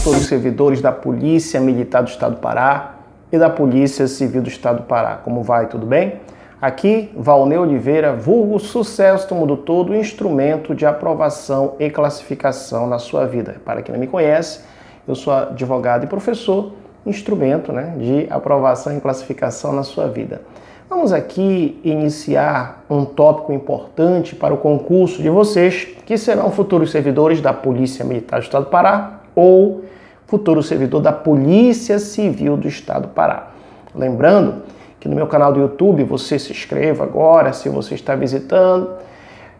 futuros servidores da Polícia Militar do Estado do Pará e da Polícia Civil do Estado do Pará. Como vai? Tudo bem? Aqui, Valnei Oliveira, vulgo Sucesso do Mundo Todo, instrumento de aprovação e classificação na sua vida. Para quem não me conhece, eu sou advogado e professor, instrumento de aprovação e classificação na sua vida. Vamos aqui iniciar um tópico importante para o concurso de vocês, que serão futuros servidores da Polícia Militar do Estado do Pará ou futuro servidor da Polícia Civil do Estado do Pará. Lembrando que no meu canal do YouTube você se inscreva agora, se você está visitando,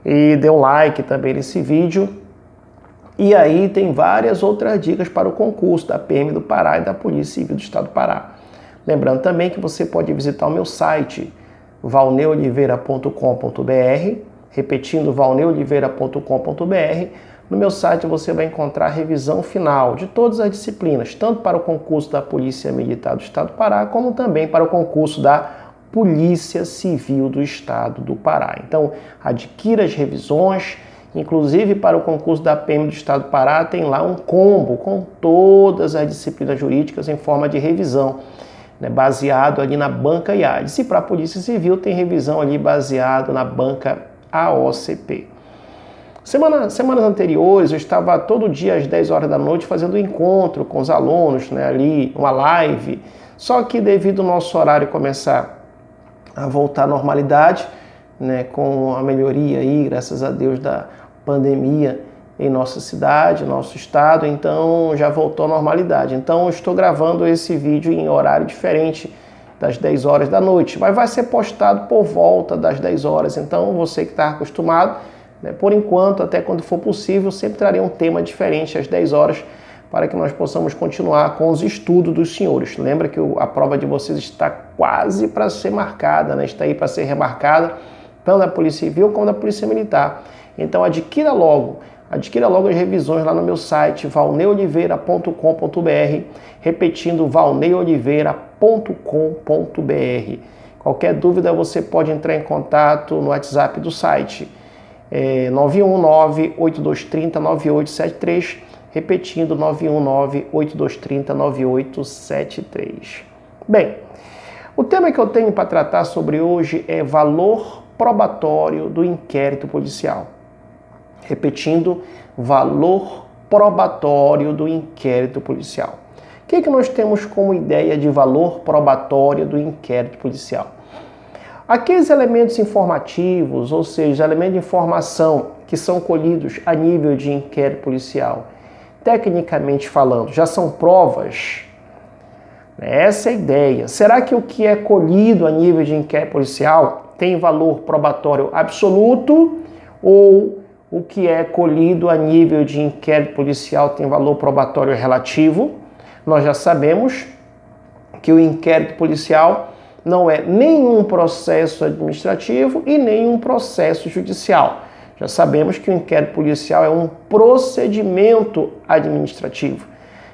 e dê um like também nesse vídeo. E aí tem várias outras dicas para o concurso da PM do Pará e da Polícia Civil do Estado do Pará. Lembrando também que você pode visitar o meu site, valneioliveira.com.br, repetindo, valneioliveira.com.br. No meu site você vai encontrar a revisão final de todas as disciplinas, tanto para o concurso da Polícia Militar do Estado do Pará, como também para o concurso da Polícia Civil do Estado do Pará. Então, adquira as revisões, inclusive para o concurso da PM do Estado do Pará, tem lá um combo com todas as disciplinas jurídicas em forma de revisão, baseado ali na banca IADES. E para a Polícia Civil tem revisão ali baseado na banca AOCP. Semanas anteriores eu estava todo dia às 10 horas da noite fazendo um encontro com os alunos, ali uma live, só que devido ao nosso horário começar a voltar à normalidade, com a melhoria aí, graças a Deus, da pandemia em nossa cidade, nosso estado, então já voltou à normalidade. Então eu estou gravando esse vídeo em horário diferente das 10 horas da noite, mas vai ser postado por volta das 10 horas, então você que está acostumado, por enquanto, até quando for possível, sempre trarei um tema diferente às 10 horas para que nós possamos continuar com os estudos dos senhores. Lembra que a prova de vocês está quase para ser marcada, está aí para ser remarcada, tanto da Polícia Civil como da Polícia Militar. Então adquira logo as revisões lá no meu site, valneioliveira.com.br, repetindo, valneioliveira.com.br. Qualquer dúvida você pode entrar em contato no WhatsApp do site, 919-8230-9873, repetindo, 919-8230-9873. Bem, o tema que eu tenho para tratar sobre hoje é valor probatório do inquérito policial. Repetindo, valor probatório do inquérito policial. O que nós temos como ideia de valor probatório do inquérito policial? Aqueles elementos informativos, ou seja, elementos de informação que são colhidos a nível de inquérito policial, tecnicamente falando, já são provas? Essa é a ideia. Será que o que é colhido a nível de inquérito policial tem valor probatório absoluto, ou o que é colhido a nível de inquérito policial tem valor probatório relativo? Nós já sabemos que o inquérito policial não é nenhum processo administrativo e nenhum processo judicial. Já sabemos que o inquérito policial é um procedimento administrativo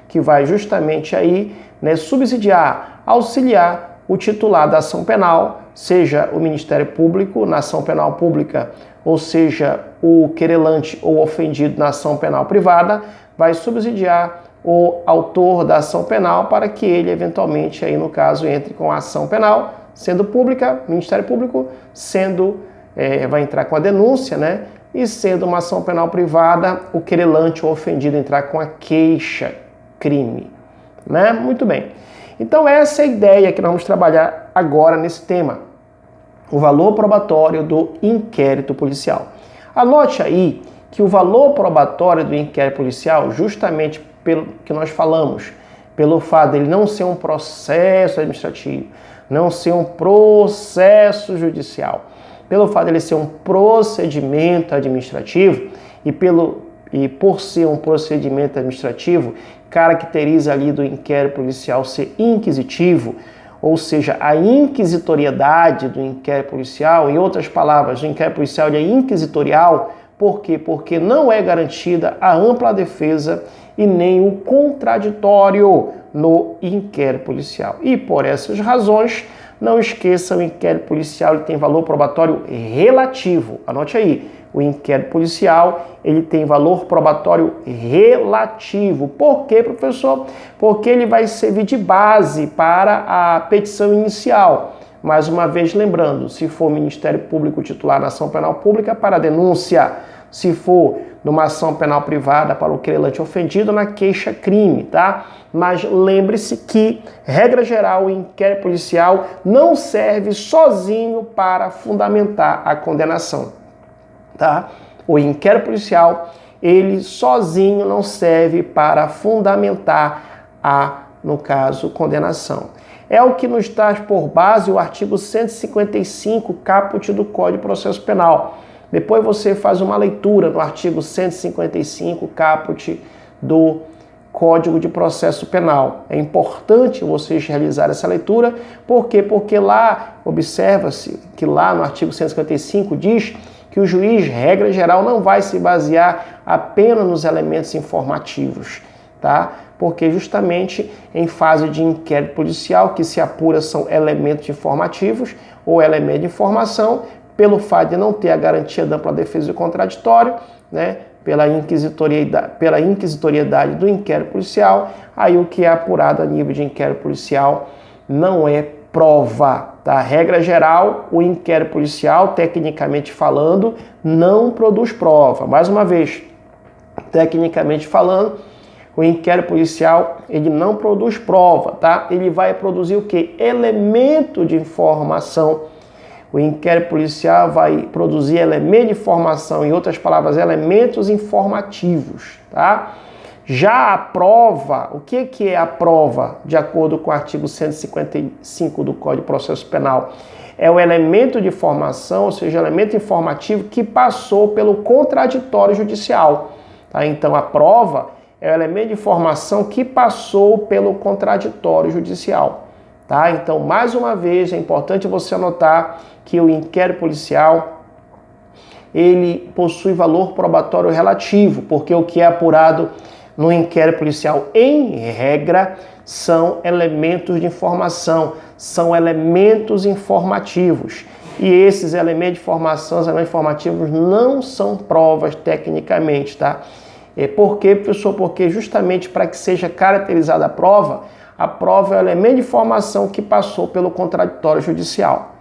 que vai justamente aí, subsidiar, auxiliar o titular da ação penal, seja o Ministério Público na ação penal pública, ou seja, o querelante ou ofendido na ação penal privada, vai subsidiar o autor da ação penal para que ele eventualmente, aí no caso, entre com a ação penal, sendo pública, Ministério Público, vai entrar com a denúncia, e sendo uma ação penal privada, o querelante ou ofendido entrar com a queixa-crime. Muito bem. Então essa é a ideia que nós vamos trabalhar agora nesse tema, o valor probatório do inquérito policial. Anote aí que o valor probatório do inquérito policial, justamente pelo que nós falamos, pelo fato dele não ser um processo administrativo, não ser um processo judicial, pelo fato dele ser um procedimento administrativo e por ser um procedimento administrativo, caracteriza ali do inquérito policial ser inquisitivo, ou seja, a inquisitoriedade do inquérito policial, em outras palavras, o inquérito policial é inquisitorial. Por quê? Porque não é garantida a ampla defesa e nem o contraditório no inquérito policial. E por essas razões, não esqueça, o inquérito policial tem valor probatório relativo. Anote aí, o inquérito policial, ele tem valor probatório relativo. Por quê, professor? Porque ele vai servir de base para a petição inicial. Mais uma vez lembrando, se for o Ministério Público titular na ação penal pública, para a denúncia. Se for numa ação penal privada, para o querelante ofendido, na queixa-crime, tá? Mas lembre-se que, regra geral, o inquérito policial não serve sozinho para fundamentar a condenação, tá? O inquérito policial, ele sozinho não serve para fundamentar no caso, condenação. É o que nos traz por base o artigo 155, caput do Código de Processo Penal. Depois você faz uma leitura no artigo 155, caput do Código de Processo Penal. É importante vocês realizarem essa leitura. Por quê? Porque lá, observa-se que lá no artigo 155 diz que o juiz, regra geral, não vai se basear apenas nos elementos informativos, tá? Porque justamente em fase de inquérito policial, que se apura são elementos informativos ou elementos de informação, pelo fato de não ter a garantia da ampla defesa do contraditório, né, pela inquisitoriedade do inquérito policial, aí o que é apurado a nível de inquérito policial não é prova. Tá? Regra geral, o inquérito policial, tecnicamente falando, não produz prova. Mais uma vez, tecnicamente falando, o inquérito policial, ele não produz prova, tá? Ele vai produzir o quê? Elemento de informação. O inquérito policial vai produzir elemento de informação, em outras palavras, elementos informativos, tá? Já a prova, o que é a prova, de acordo com o artigo 155 do Código de Processo Penal? É o elemento de informação, ou seja, elemento informativo que passou pelo contraditório judicial, tá? Então, a prova é o elemento de informação que passou pelo contraditório judicial, tá? Então, mais uma vez, é importante você anotar que o inquérito policial, ele possui valor probatório relativo, porque o que é apurado no inquérito policial, em regra, são elementos de informação, são elementos informativos. E esses elementos de informação, os elementos informativos, não são provas tecnicamente, tá? Por quê, professor? Porque justamente para que seja caracterizada a prova é o elemento de informação que passou pelo contraditório judicial.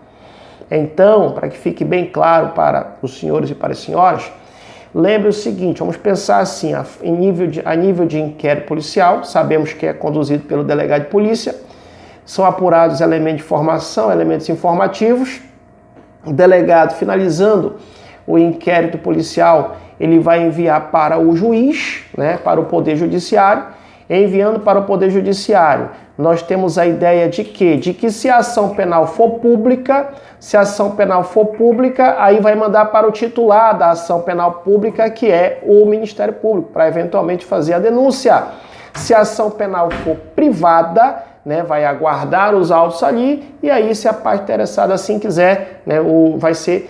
Então, para que fique bem claro para os senhores e para as senhoras, lembre o seguinte, vamos pensar assim, a nível de inquérito policial, sabemos que é conduzido pelo delegado de polícia, são apurados elementos de informação, elementos informativos, o delegado, finalizando o inquérito policial, ele vai enviar para o juiz, né, para o Poder Judiciário. Enviando para o Poder Judiciário, nós temos a ideia de quê? De que se a ação penal for pública, aí vai mandar para o titular da ação penal pública, que é o Ministério Público, para eventualmente fazer a denúncia. Se a ação penal for privada, né, vai aguardar os autos ali, e aí, se a parte interessada assim quiser, né, vai ser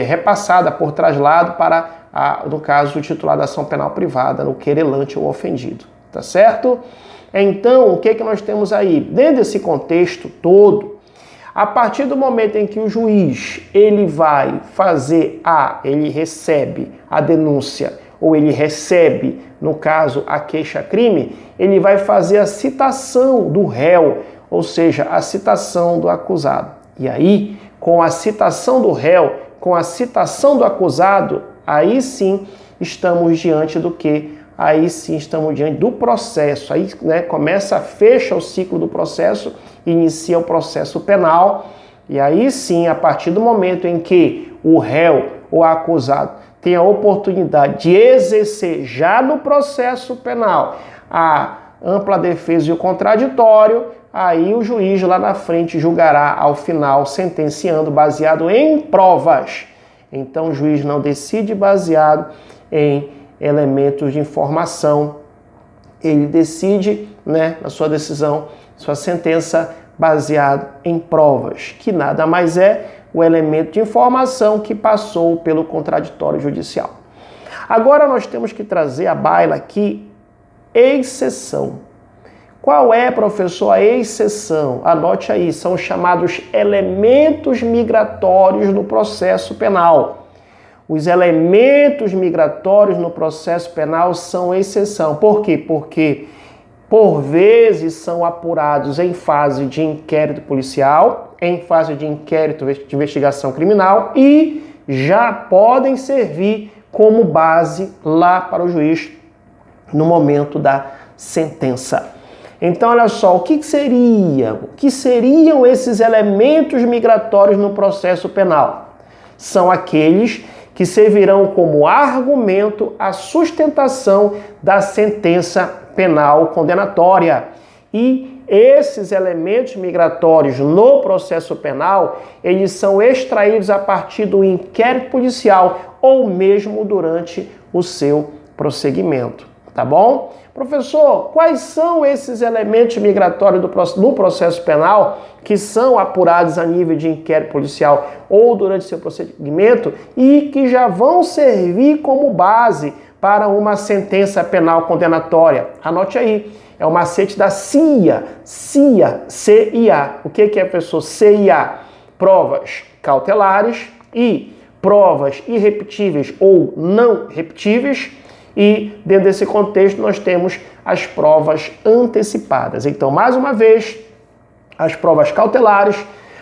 repassada por traslado para, no caso, o titular da ação penal privada, no querelante ou ofendido. Tá certo? Então, o que nós temos aí? Dentro desse contexto todo, a partir do momento em que o juiz ele vai fazer ele recebe a denúncia, ou ele recebe, no caso, a queixa-crime, ele vai fazer a citação do réu, ou seja, a citação do acusado. E aí, com a citação do réu, com a citação do acusado, aí sim estamos diante do quê? Aí sim estamos diante do processo. Aí, né, fecha o ciclo do processo, inicia o processo penal. E aí sim, a partir do momento em que o réu ou acusado tem a oportunidade de exercer já no processo penal a ampla defesa e o contraditório, aí o juiz lá na frente julgará ao final, sentenciando baseado em provas. Então o juiz não decide baseado em elementos de informação, ele decide, né, na sua decisão, sua sentença baseado em provas, que nada mais é o elemento de informação que passou pelo contraditório judicial. Agora nós temos que trazer à baila aqui exceção. Qual é, professor, a exceção? Anote aí, são os chamados elementos migratórios no processo penal. os elementos migratórios no processo penal são exceção. Por quê? Porque, por vezes, são apurados em fase de inquérito policial, em fase de inquérito de investigação criminal e já podem servir como base lá para o juiz no momento da sentença. Então, olha só, o que seriam esses elementos migratórios no processo penal? São aqueles que servirão como argumento à sustentação da sentença penal condenatória. E esses elementos migratórios no processo penal, eles são extraídos a partir do inquérito policial ou mesmo durante o seu prosseguimento, tá bom? Professor, quais são esses elementos migratórios no processo penal que são apurados a nível de inquérito policial ou durante seu procedimento e que já vão servir como base para uma sentença penal condenatória? Anote aí, é o macete da CIA, CIA. O que é, professor? CIA, provas cautelares e provas irrepetíveis ou não repetíveis. E dentro desse contexto nós temos as provas antecipadas. Então, mais uma vez, as provas cautelares,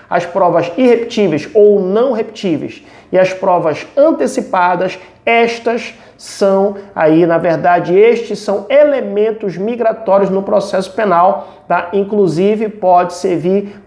as provas irrepetíveis ou não repetíveis e as provas antecipadas, estas são aí, na verdade, estes são elementos migratórios no processo penal, tá? Inclusive pode servir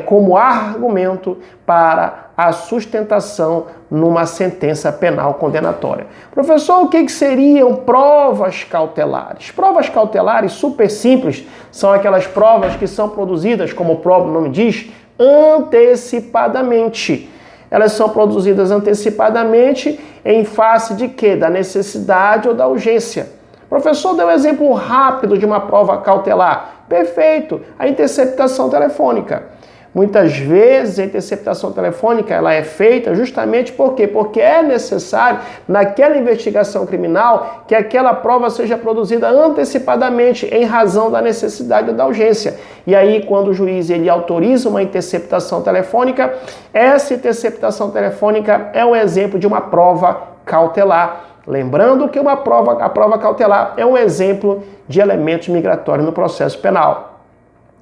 como argumento para a sustentação numa sentença penal condenatória. Professor, o que seriam provas cautelares? Provas cautelares super simples são aquelas provas que são produzidas, como o próprio nome diz, antecipadamente. Elas são produzidas antecipadamente em face de quê? Da necessidade ou da urgência. Professor, deu um exemplo rápido de uma prova cautelar. Perfeito, a interceptação telefônica. Muitas vezes a interceptação telefônica ela é feita justamente por quê? Porque é necessário, naquela investigação criminal, que aquela prova seja produzida antecipadamente em razão da necessidade ou da urgência. E aí, quando o juiz ele autoriza uma interceptação telefônica, essa interceptação telefônica é um exemplo de uma prova cautelar. Lembrando que a prova cautelar é um exemplo de elementos migratórios no processo penal.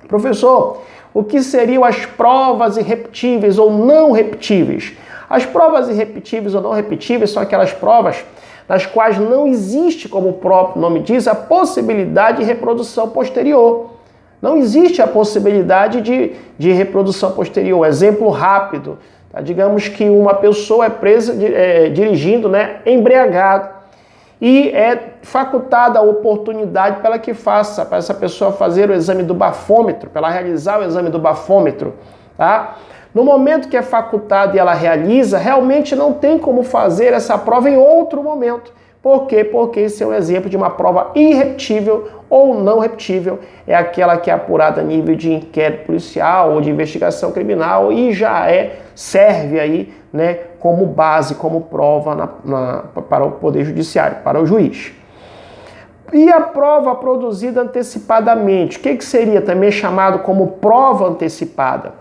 Professor, o que seriam as provas irrepetíveis ou não repetíveis? As provas irrepetíveis ou não repetíveis são aquelas provas nas quais não existe, como o próprio nome diz, a possibilidade de reprodução posterior. Não existe a possibilidade de reprodução posterior. Exemplo rápido, tá? Digamos que uma pessoa é presa dirigindo, embriagado. E é facultada a oportunidade para essa pessoa fazer o exame do bafômetro, para ela realizar o exame do bafômetro, tá? No momento que é facultado e ela realiza, realmente não tem como fazer essa prova em outro momento. Por quê? Porque esse é um exemplo de uma prova irrepetível ou não repetível. É aquela que é apurada a nível de inquérito policial ou de investigação criminal e já serve aí, como base, como prova para o Poder Judiciário, para o juiz. E a prova produzida antecipadamente, o que seria também chamado como prova antecipada?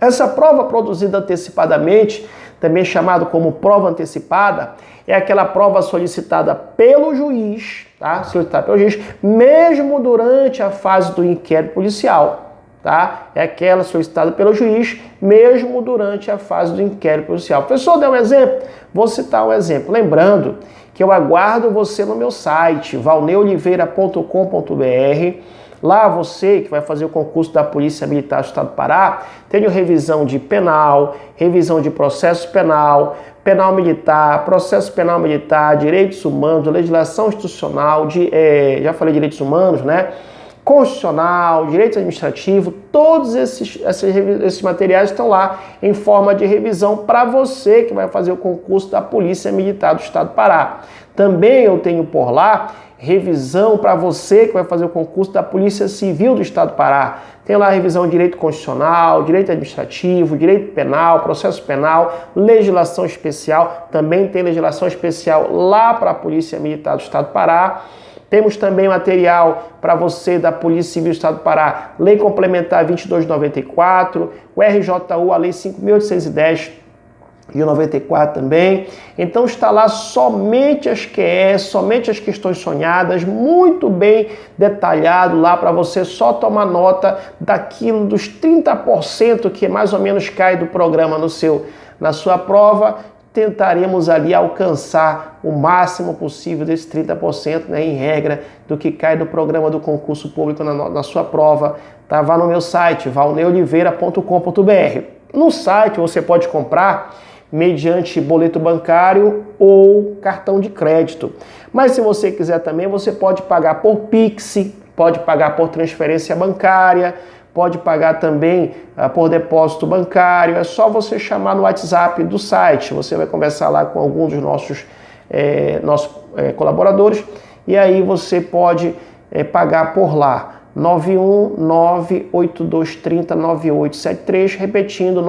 Essa prova produzida antecipadamente, também chamado como prova antecipada, é aquela prova solicitada pelo juiz, tá? Solicitada pelo juiz, mesmo durante a fase do inquérito policial. Tá? É aquela solicitada pelo juiz, mesmo durante a fase do inquérito policial. O professor deu um exemplo? Vou citar um exemplo. Lembrando que eu aguardo você no meu site, valneoliveira.com.br. Lá você que vai fazer o concurso da Polícia Militar do Estado do Pará, tem revisão de penal, revisão de processo penal, penal militar, processo penal militar, direitos humanos, legislação institucional, já falei direitos humanos, constitucional, direito administrativo, todos esses materiais estão lá em forma de revisão para você que vai fazer o concurso da Polícia Militar do Estado do Pará. Também eu tenho por lá revisão para você que vai fazer o concurso da Polícia Civil do Estado do Pará. Tem lá a revisão de direito constitucional, direito administrativo, direito penal, processo penal, legislação especial. Também tem legislação especial lá para a Polícia Militar do Estado do Pará. Temos também material para você da Polícia Civil do Estado do Pará, Lei Complementar 2294, o RJU, a Lei 5.810, de 94 também. Então está lá somente as QEs, somente as questões sonhadas, muito bem detalhado lá para você só tomar nota daquilo dos 30% que mais ou menos cai do programa na sua prova. Tentaremos ali alcançar o máximo possível desse 30%, né, em regra, do que cai do programa do concurso público na sua prova. Tá? Vá no meu site, valneoliveira.com.br. No site você pode comprar mediante boleto bancário ou cartão de crédito. Mas se você quiser também, você pode pagar por Pix, pode pagar por transferência bancária, pode pagar também por depósito bancário. É só você chamar no WhatsApp do site. Você vai conversar lá com alguns dos nossos colaboradores e aí você pode pagar por lá. 919-8230-9873, repetindo,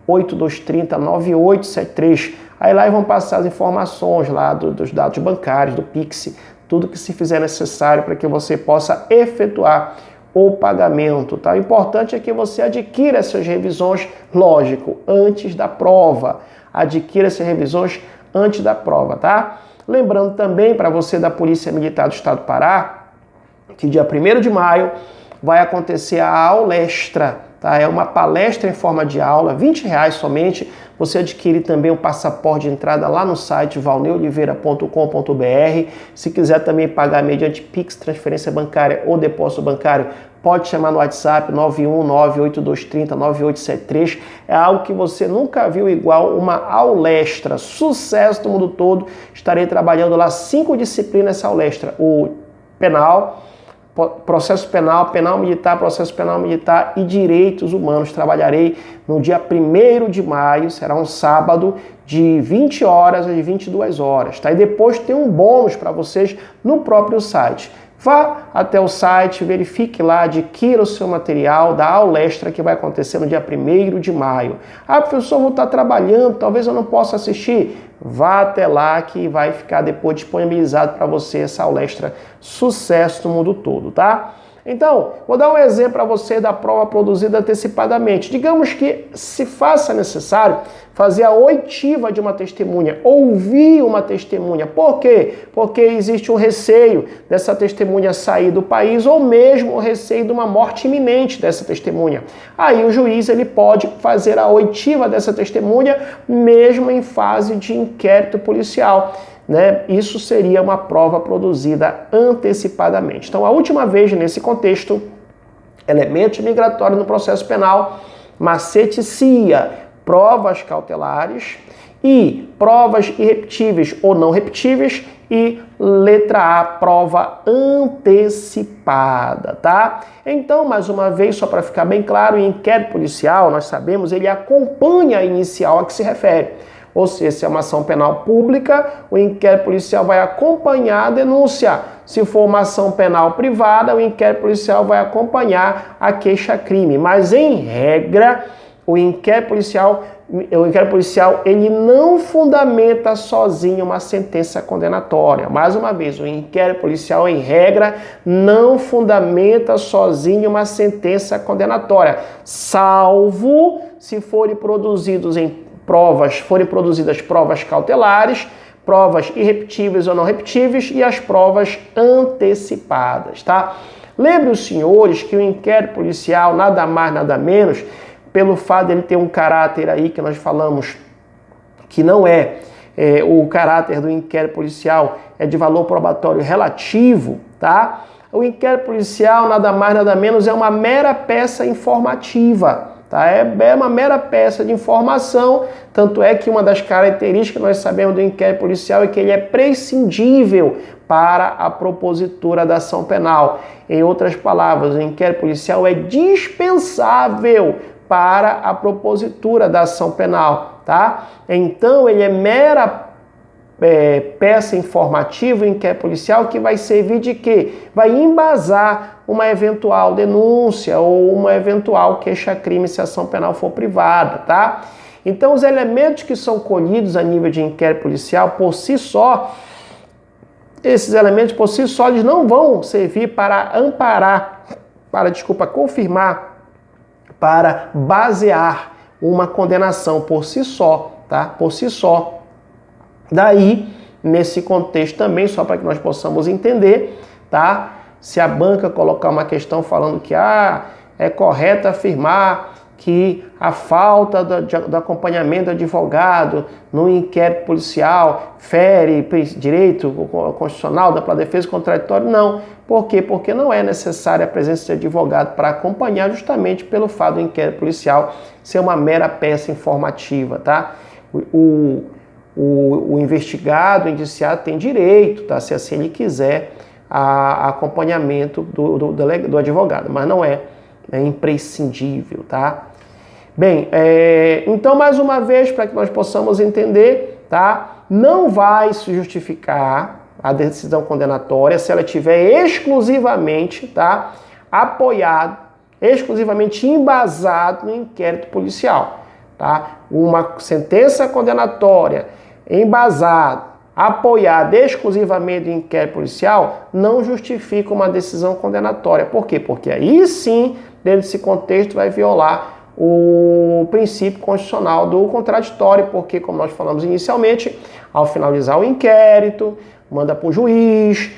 919-8230-9873. Aí lá vão passar as informações lá dos dados bancários, do Pix, tudo que se fizer necessário para que você possa efetuar o pagamento, tá? O importante é que você adquira essas revisões, lógico, antes da prova. Adquira essas revisões antes da prova, tá? Lembrando também para você da Polícia Militar do Estado do Pará, que dia 1º de maio vai acontecer a aula extra, tá? É uma palestra em forma de aula, R$20 somente. Você adquire também o passaporte de entrada lá no site valneoliveira.com.br. Se quiser também pagar mediante Pix, transferência bancária ou depósito bancário, pode chamar no WhatsApp 919-8230-9873. É algo que você nunca viu igual, uma aula extra. Sucesso do mundo todo. Estarei trabalhando lá 5 disciplinas nessa aula extra. O penal, processo penal, penal militar, processo penal militar e direitos humanos. Trabalharei no dia 1º de maio, será um sábado, de 20 horas às 22 horas. Tá? E depois tem um bônus para vocês no próprio site. Vá até o site, verifique lá, adquira o seu material da aula extra que vai acontecer no dia 1º de maio. Ah, professor, vou estar trabalhando, talvez eu não possa assistir. Vá até lá que vai ficar depois disponibilizado para você essa aula extra. Sucesso no mundo todo, tá? Então, vou dar um exemplo para você da prova produzida antecipadamente. Digamos que se faça necessário fazer a oitiva de uma testemunha, ouvir uma testemunha. Por quê? Porque existe um receio dessa testemunha sair do país ou mesmo o receio de uma morte iminente dessa testemunha. Aí o juiz ele pode fazer a oitiva dessa testemunha mesmo em fase de inquérito policial. Né? Isso seria uma prova produzida antecipadamente. Então, a última vez nesse contexto, elementos migratórios no processo penal, macete CIA, provas cautelares e provas irrepetíveis ou não repetíveis e letra A, prova antecipada, tá? Então, mais uma vez, só para ficar bem claro, o inquérito policial, nós sabemos, ele acompanha a inicial a que se refere. Ou seja, se é uma ação penal pública, o inquérito policial vai acompanhar a denúncia. Se for uma ação penal privada, o inquérito policial vai acompanhar a queixa-crime. Mas, em regra, o inquérito policial ele não fundamenta sozinho uma sentença condenatória. Mais uma vez, o inquérito policial, em regra, não fundamenta sozinho uma sentença condenatória, salvo se forem produzidas provas cautelares, provas irrepetíveis ou não repetíveis e as provas antecipadas, tá? Lembre os senhores que o inquérito policial, nada mais, nada menos, pelo fato de ele ter um caráter aí que nós falamos que não o caráter do inquérito policial é de valor probatório relativo, tá? O inquérito policial, nada mais, nada menos, é uma mera peça informativa. Tá? É uma mera peça de informação, tanto é que uma das características que nós sabemos do inquérito policial é que ele é prescindível para a propositura da ação penal. Em outras palavras, o inquérito policial é dispensável para a propositura da ação penal. Tá? Então, ele é mera peça informativa, inquérito policial, que vai servir de quê? Vai embasar uma eventual denúncia ou uma eventual queixa-crime se a ação penal for privada, tá? Então, os elementos que são colhidos a nível de inquérito policial, por si só, esses elementos por si só, eles não vão servir para confirmar, para basear uma condenação por si só, tá? Por si só. Daí, nesse contexto também, só para que nós possamos entender, tá? Se a banca colocar uma questão falando que é correto afirmar que a falta do acompanhamento do advogado no inquérito policial fere direito constitucional da defesa contraditória, não. Por quê? Porque não é necessária a presença de advogado para acompanhar, justamente pelo fato do inquérito policial ser uma mera peça informativa, tá? O investigado, o indiciado tem direito, tá? Se assim ele quiser, a acompanhamento do advogado, mas não é imprescindível, tá? Bem, então, mais uma vez, para que nós possamos entender, tá? Não vai se justificar a decisão condenatória se ela estiver exclusivamente, tá? Apoiado, exclusivamente embasado no inquérito policial, tá? Uma sentença condenatória embasada, apoiada exclusivamente no inquérito policial, não justifica uma decisão condenatória. Por quê? Porque aí sim, dentro desse contexto, vai violar o princípio constitucional do contraditório, porque, como nós falamos inicialmente, ao finalizar o inquérito, manda para o juiz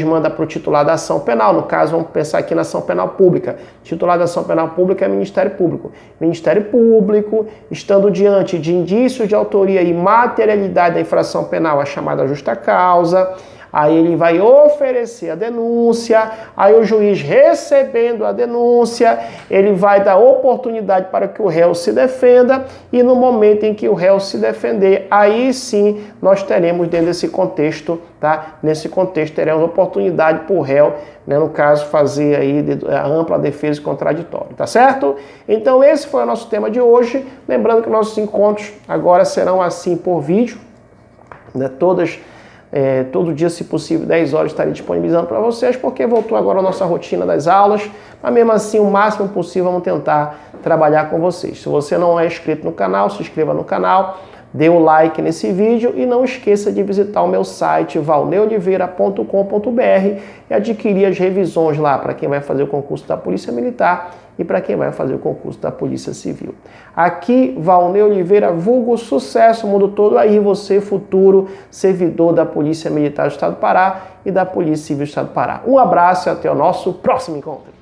manda para o titular da ação penal. No caso, vamos pensar aqui na ação penal pública. Titular da ação penal pública é Ministério Público. Ministério Público, estando diante de indícios de autoria e materialidade da infração penal, a chamada justa causa, aí ele vai oferecer a denúncia, aí o juiz, recebendo a denúncia, ele vai dar oportunidade para que o réu se defenda, e no momento em que o réu se defender, aí sim nós teremos dentro desse contexto, tá? Nesse contexto teremos oportunidade para o réu, né, no caso, fazer aí a ampla defesa contraditória, tá certo? Então esse foi o nosso tema de hoje. Lembrando que nossos encontros agora serão assim por vídeo, né, todo dia, se possível, 10 horas estarei disponibilizando para vocês, porque voltou agora a nossa rotina das aulas, mas mesmo assim, o máximo possível, vamos tentar trabalhar com vocês. Se você não é inscrito no canal, se inscreva no canal, dê o like nesse vídeo e não esqueça de visitar o meu site valneoliveira.com.br e adquirir as revisões lá para quem vai fazer o concurso da Polícia Militar e para quem vai fazer o concurso da Polícia Civil. Aqui, Valnei Oliveira, vulgo sucesso, mundo todo aí, você futuro servidor da Polícia Militar do Estado do Pará e da Polícia Civil do Estado do Pará. Um abraço e até o nosso próximo encontro.